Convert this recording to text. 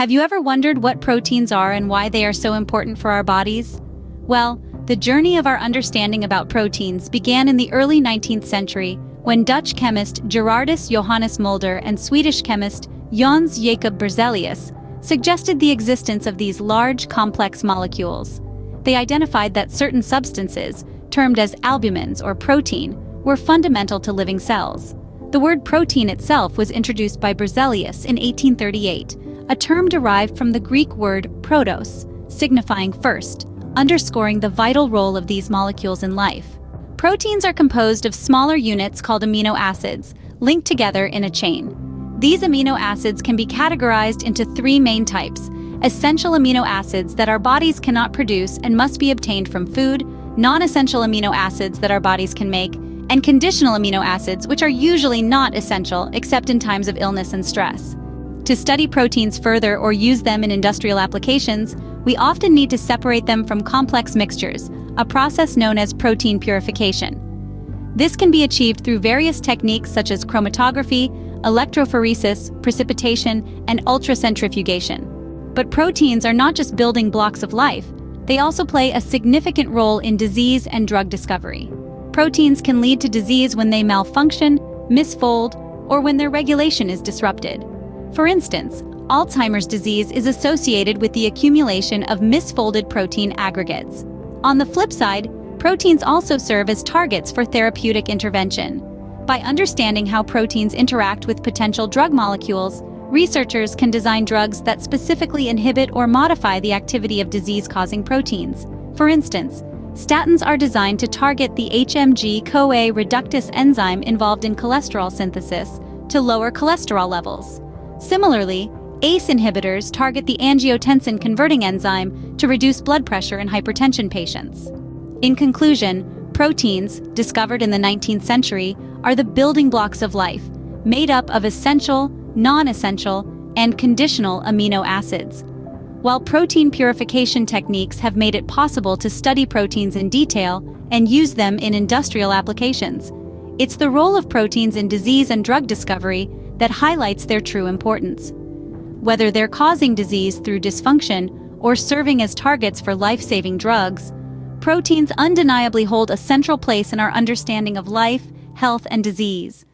Have you ever wondered what proteins are and why they are so important for our bodies? Well, the journey of our understanding about proteins began in the early 19th century when Dutch chemist Gerardus Johannes Mulder and Swedish chemist Jöns Jacob Berzelius suggested the existence of these large, complex molecules. They identified that certain substances, termed as albumins or protein, were fundamental to living cells. The word protein itself was introduced by Berzelius in 1838, a term derived from the Greek word protos, signifying first, underscoring the vital role of these molecules in life. Proteins are composed of smaller units called amino acids, linked together in a chain. These amino acids can be categorized into three main types: essential amino acids that our bodies cannot produce and must be obtained from food, non-essential amino acids that our bodies can make, and conditional amino acids, which are usually not essential except in times of illness and stress. To study proteins further or use them in industrial applications, we often need to separate them from complex mixtures, a process known as protein purification. This can be achieved through various techniques such as chromatography, electrophoresis, precipitation, and ultracentrifugation. But proteins are not just building blocks of life, they also play a significant role in disease and drug discovery. Proteins can lead to disease when they malfunction, misfold, or when their regulation is disrupted. For instance, Alzheimer's disease is associated with the accumulation of misfolded protein aggregates. On the flip side, proteins also serve as targets for therapeutic intervention. By understanding how proteins interact with potential drug molecules, researchers can design drugs that specifically inhibit or modify the activity of disease-causing proteins. For instance, statins are designed to target the HMG-CoA reductase enzyme involved in cholesterol synthesis to lower cholesterol levels. Similarly, ACE inhibitors target the angiotensin-converting enzyme to reduce blood pressure in hypertension patients. In conclusion, proteins, discovered in the 19th century, are the building blocks of life, made up of essential, non-essential, and conditional amino acids. While protein purification techniques have made it possible to study proteins in detail and use them in industrial applications, it's the role of proteins in disease and drug discovery that highlights their true importance. Whether they're causing disease through dysfunction or serving as targets for life-saving drugs, proteins undeniably hold a central place in our understanding of life, health, and disease.